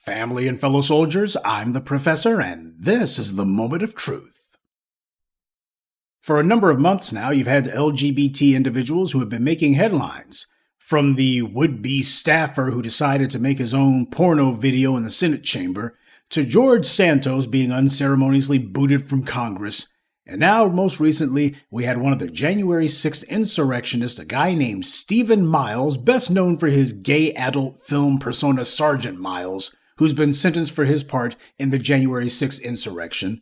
Family and fellow soldiers, I'm the Professor, and this is the Moment of Truth. For a number of months now, you've had LGBT individuals who have been making headlines. From the would-be staffer who decided to make his own porno video in the Senate chamber, to George Santos being unceremoniously booted from Congress, and now, most recently, we had one of the January 6th insurrectionists, a guy named Stephen Miles, best known for his gay adult film persona Sergeant Miles, who's been sentenced for his part in the January 6th insurrection.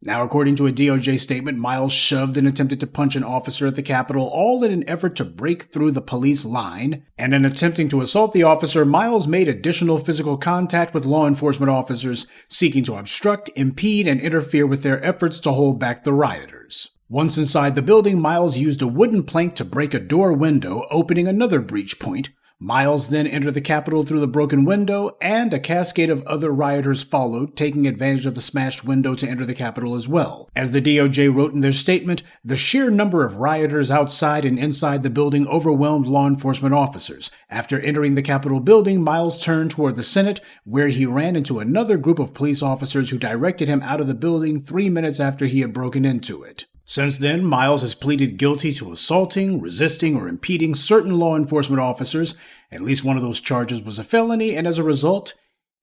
Now, according to a DOJ statement, Miles shoved and attempted to punch an officer at the Capitol, all in an effort to break through the police line. And in attempting to assault the officer, Miles made additional physical contact with law enforcement officers, seeking to obstruct, impede, and interfere with their efforts to hold back the rioters. Once inside the building, Miles used a wooden plank to break a door window, opening another breach point. Miles then entered the Capitol through the broken window, and a cascade of other rioters followed, taking advantage of the smashed window to enter the Capitol as well. As the DOJ wrote in their statement, the sheer number of rioters outside and inside the building overwhelmed law enforcement officers. After entering the Capitol building, Miles turned toward the Senate, where he ran into another group of police officers who directed him out of the building 3 minutes after he had broken into it. Since then, Miles has pleaded guilty to assaulting, resisting, or impeding certain law enforcement officers. At least one of those charges was a felony, and as a result,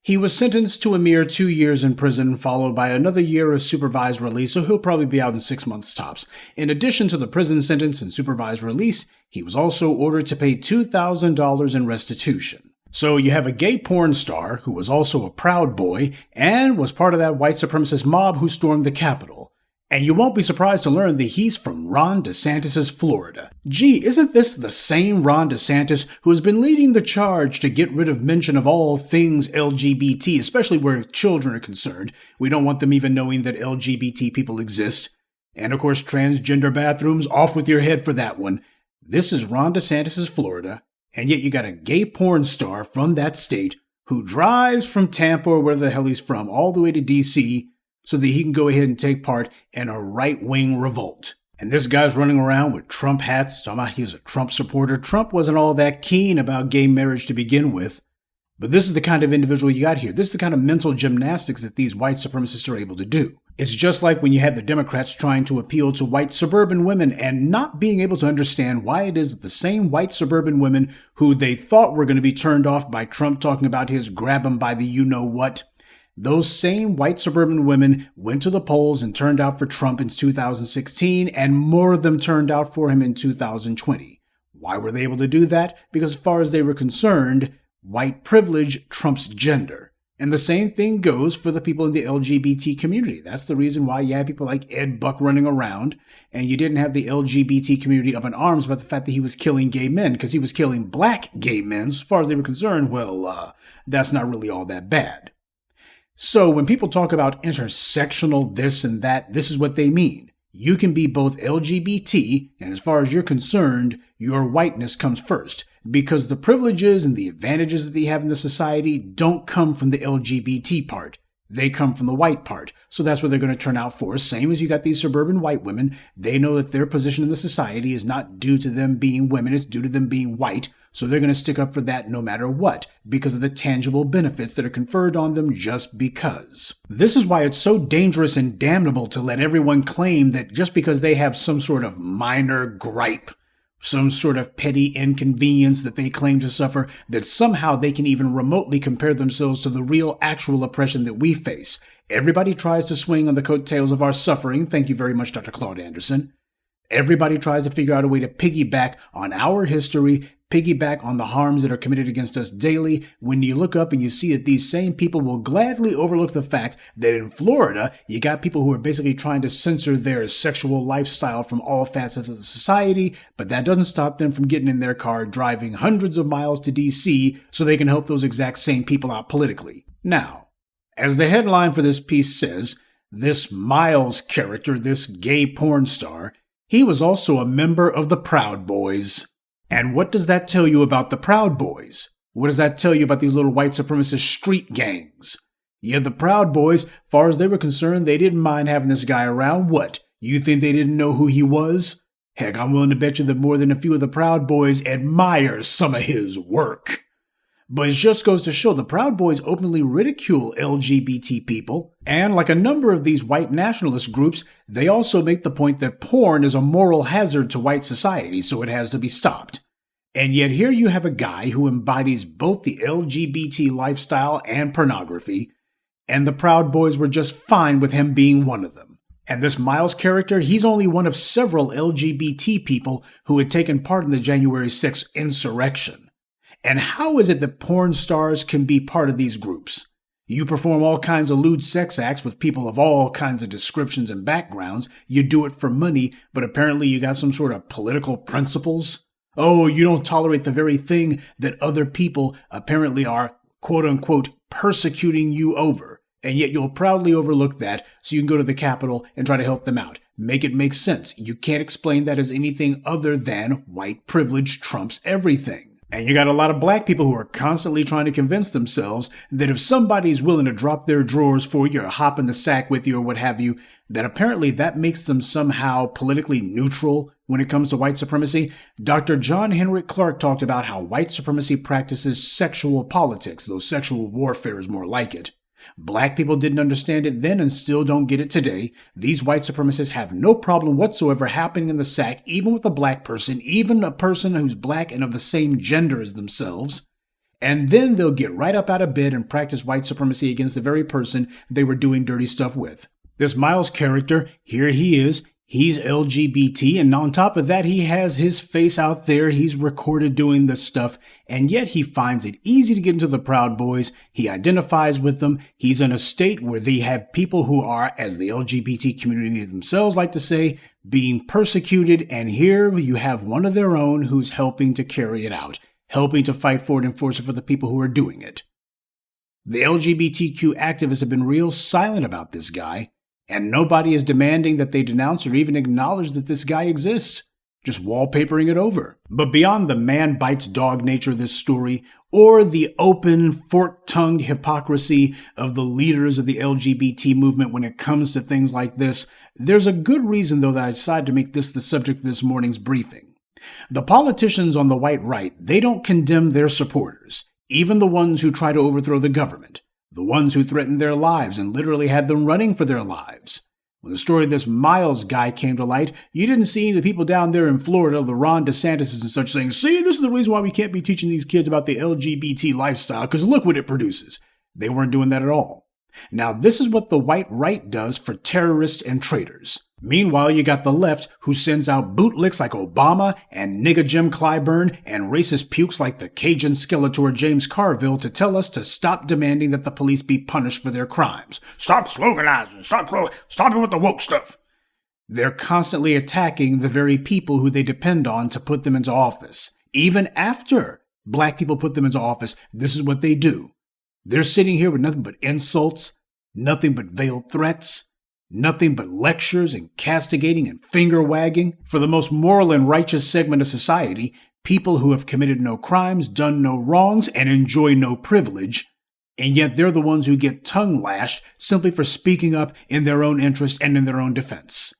he was sentenced to a mere 2 years in prison, followed by another year of supervised release, so he'll probably be out in 6 months tops. In addition to the prison sentence and supervised release, he was also ordered to pay $2,000 in restitution. So you have a gay porn star who was also a Proud Boy and was part of that white supremacist mob who stormed the Capitol. And you won't be surprised to learn that he's from Ron DeSantis' Florida. Gee, isn't this the same Ron DeSantis who has been leading the charge to get rid of mention of all things LGBT, especially where children are concerned? We don't want them even knowing that LGBT people exist. And of course, transgender bathrooms, off with your head for that one. This is Ron DeSantis' Florida, and yet you got a gay porn star from that state who drives from Tampa or wherever the hell he's from all the way to D.C., so that he can go ahead and take part in a right-wing revolt. And this guy's running around with Trump hats, talking about he's a Trump supporter. Trump wasn't all that keen about gay marriage to begin with. But this is the kind of individual you got here. This is the kind of mental gymnastics that these white supremacists are able to do. It's just like when you had the Democrats trying to appeal to white suburban women and not being able to understand why it is that the same white suburban women who they thought were going to be turned off by Trump talking about his grab 'em by the you-know-what, those same white suburban women went to the polls and turned out for Trump in 2016, and more of them turned out for him in 2020. Why were they able to do that? Because as far as they were concerned, white privilege trumps gender. And the same thing goes for the people in the LGBT community. That's the reason why you had people like Ed Buck running around, and you didn't have the LGBT community up in arms about the fact that he was killing gay men, because he was killing black gay men. As far as they were concerned, well, that's not really all that bad. So when people talk about intersectional this and that, this is what they mean. You can be both LGBT, and as far as you're concerned, your whiteness comes first. Because the privileges and the advantages that they have in the society don't come from the LGBT part. They come from the white part. So that's what they're going to turn out for. Same as you got these suburban white women. They know that their position in the society is not due to them being women. It's due to them being white. So they're going to stick up for that no matter what, because of the tangible benefits that are conferred on them just because. This is why it's so dangerous and damnable to let everyone claim that just because they have some sort of minor gripe, some sort of petty inconvenience that they claim to suffer, that somehow they can even remotely compare themselves to the real actual oppression that we face. Everybody tries to swing on the coattails of our suffering. Thank you very much, Dr. Claude Anderson. Everybody tries to figure out a way to piggyback on our history, piggyback on the harms that are committed against us daily, when you look up and you see that these same people will gladly overlook the fact that in Florida, you got people who are basically trying to censor their sexual lifestyle from all facets of the society, but that doesn't stop them from getting in their car, driving hundreds of miles to D.C. so they can help those exact same people out politically. Now, as the headline for this piece says, this Miles character, this gay porn star, he was also a member of the Proud Boys. And what does that tell you about the Proud Boys? What does that tell you about these little white supremacist street gangs? Yeah, the Proud Boys, far as they were concerned, they didn't mind having this guy around. What? You think they didn't know who he was? Heck, I'm willing to bet you that more than a few of the Proud Boys admire some of his work. But it just goes to show the Proud Boys openly ridicule LGBT people, and like a number of these white nationalist groups, they also make the point that porn is a moral hazard to white society, so it has to be stopped. And yet here you have a guy who embodies both the LGBT lifestyle and pornography, and the Proud Boys were just fine with him being one of them. And this Miles character, he's only one of several LGBT people who had taken part in the January 6th insurrection. And how is it that porn stars can be part of these groups? You perform all kinds of lewd sex acts with people of all kinds of descriptions and backgrounds. You do it for money, but apparently you got some sort of political principles. Oh, you don't tolerate the very thing that other people apparently are, quote unquote, persecuting you over. And yet you'll proudly overlook that so you can go to the Capitol and try to help them out. Make it make sense. You can't explain that as anything other than white privilege trumps everything. And you got a lot of black people who are constantly trying to convince themselves that if somebody's willing to drop their drawers for you or hop in the sack with you or what have you, that apparently that makes them somehow politically neutral when it comes to white supremacy. Dr. John Henrik Clarke talked about how white supremacy practices sexual politics, though sexual warfare is more like it. Black people didn't understand it then and still don't get it today. These white supremacists have no problem whatsoever happening in the sack, even with a black person, even a person who's black and of the same gender as themselves. And then they'll get right up out of bed and practice white supremacy against the very person they were doing dirty stuff with. This Miles character, here he is. He's LGBT, and on top of that, he has his face out there. He's recorded doing this stuff, and yet he finds it easy to get into the Proud Boys. He identifies with them. He's in a state where they have people who are, as the LGBT community themselves like to say, being persecuted, and here you have one of their own who's helping to carry it out, helping to fight for it and enforce it for the people who are doing it. The LGBTQ activists have been real silent about this guy. And nobody is demanding that they denounce or even acknowledge that this guy exists, just wallpapering it over. But beyond the man bites dog nature of this story, or the open, fork-tongued hypocrisy of the leaders of the LGBT movement when it comes to things like this, there's a good reason, though, that I decided to make this the subject of this morning's briefing. The politicians on the white right, they don't condemn their supporters, even the ones who try to overthrow the government. The ones who threatened their lives and literally had them running for their lives. When the story of this Miles guy came to light, you didn't see any of the people down there in Florida, the Ron DeSantis and such, saying, see, this is the reason why we can't be teaching these kids about the LGBT lifestyle, because look what it produces. They weren't doing that at all. Now, this is what the white right does for terrorists and traitors. Meanwhile, you got the left, who sends out bootlicks like Obama and nigga Jim Clyburn and racist pukes like the Cajun Skeletor James Carville to tell us to stop demanding that the police be punished for their crimes. Stop sloganizing. Stop it with the woke stuff. They're constantly attacking the very people who they depend on to put them into office. Even after black people put them into office, this is what they do. They're sitting here with nothing but insults, nothing but veiled threats, nothing but lectures and castigating and finger wagging for the most moral and righteous segment of society, people who have committed no crimes, done no wrongs, and enjoy no privilege. And yet they're the ones who get tongue lashed simply for speaking up in their own interest and in their own defense.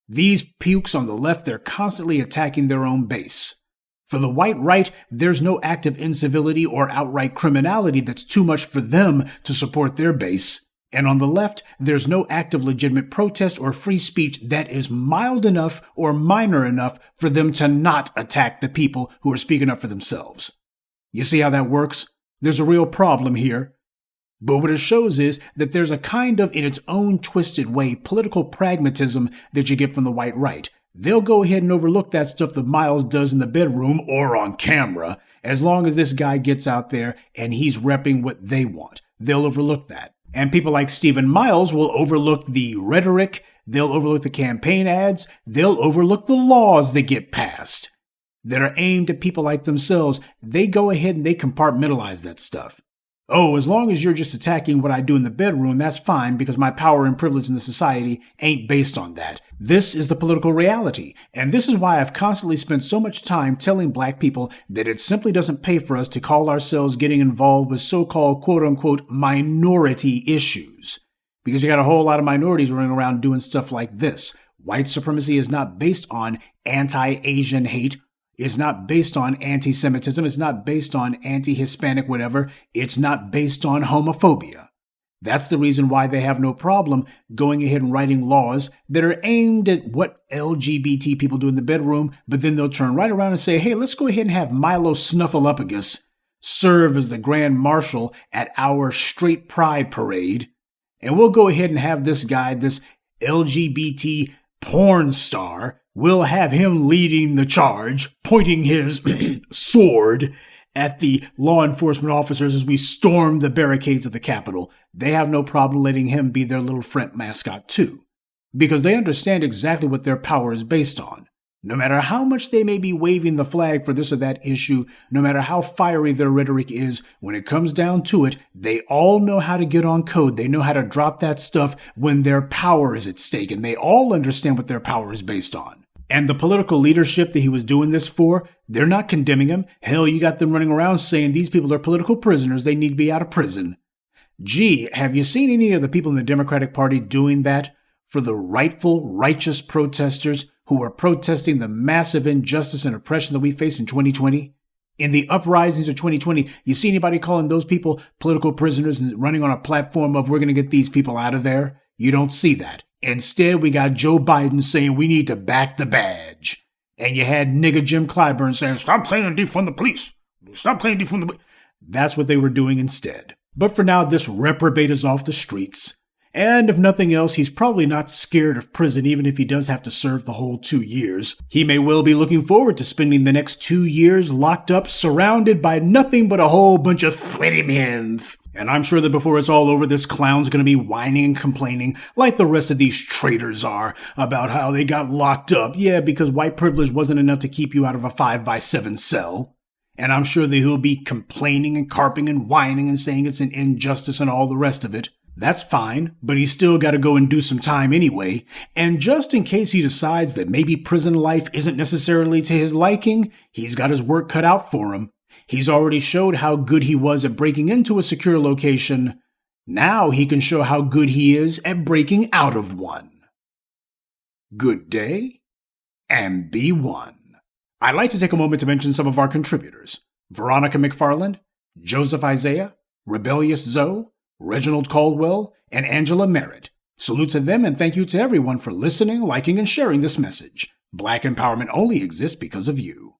These pukes on the left, they're constantly attacking their own base. For the white right, there's no act of incivility or outright criminality that's too much for them to support their base. And on the left, there's no act of legitimate protest or free speech that is mild enough or minor enough for them to not attack the people who are speaking up for themselves. You see how that works? There's a real problem here. But what it shows is that there's a kind of, in its own twisted way, political pragmatism that you get from the white right. They'll go ahead and overlook that stuff that Miles does in the bedroom or on camera, as long as this guy gets out there and he's repping what they want. They'll overlook that. And people like Stephen Miles will overlook the rhetoric, they'll overlook the campaign ads, they'll overlook the laws that get passed that are aimed at people like themselves. They go ahead and they compartmentalize that stuff. Oh, as long as you're just attacking what I do in the bedroom, that's fine because my power and privilege in the society ain't based on that. This is the political reality. And this is why I've constantly spent so much time telling black people that it simply doesn't pay for us to call ourselves getting involved with so-called quote-unquote minority issues. Because you got a whole lot of minorities running around doing stuff like this. White supremacy is not based on anti-Asian hate. is not based on anti-Semitism. It's not based on anti-Hispanic whatever. It's not based on homophobia. That's the reason why they have no problem going ahead and writing laws that are aimed at what LGBT people do in the bedroom, but then they'll turn right around and say, hey, let's go ahead and have Milo Snuffleupagus serve as the Grand Marshal at our straight pride parade. And we'll go ahead and have this guy, this LGBT porn star, we'll have him leading the charge, pointing his sword at the law enforcement officers as we storm the barricades of the Capitol. They have no problem letting him be their little friend mascot too, because they understand exactly what their power is based on. No matter how much they may be waving the flag for this or that issue, no matter how fiery their rhetoric is, when it comes down to it, they all know how to get on code. They know how to drop that stuff when their power is at stake, and they all understand what their power is based on. And the political leadership that he was doing this for, they're not condemning him. Hell, you got them running around saying these people are political prisoners. They need to be out of prison. Gee, have you seen any of the people in the Democratic Party doing that for the rightful, righteous protesters who are protesting the massive injustice and oppression that we face in 2020? In the uprisings of 2020, you see anybody calling those people political prisoners and running on a platform of we're going to get these people out of there? You don't see that. Instead, we got Joe Biden saying we need to back the badge. And you had nigga Jim Clyburn saying, stop saying defund the police. Stop saying defund the police. That's what they were doing instead. But for now, this reprobate is off the streets. And if nothing else, he's probably not scared of prison, even if he does have to serve the whole 2 years. He may well be looking forward to spending the next 2 years locked up, surrounded by nothing but a whole bunch of sweaty men. And I'm sure that before it's all over, this clown's going to be whining and complaining like the rest of these traitors are about how they got locked up. Yeah, because white privilege wasn't enough to keep you out of a 5x7 cell. And I'm sure that he'll be complaining and carping and whining and saying it's an injustice and all the rest of it. That's fine, but he's still got to go and do some time anyway. And just in case he decides that maybe prison life isn't necessarily to his liking, he's got his work cut out for him. He's already showed how good he was at breaking into a secure location. Now he can show how good he is at breaking out of one. Good day, and be one. I'd like to take a moment to mention some of our contributors. Veronica McFarland, Joseph Isaiah, Rebellious Zoe, Reginald Caldwell, and Angela Merritt. Salute to them and thank you to everyone for listening, liking, and sharing this message. Black empowerment only exists because of you.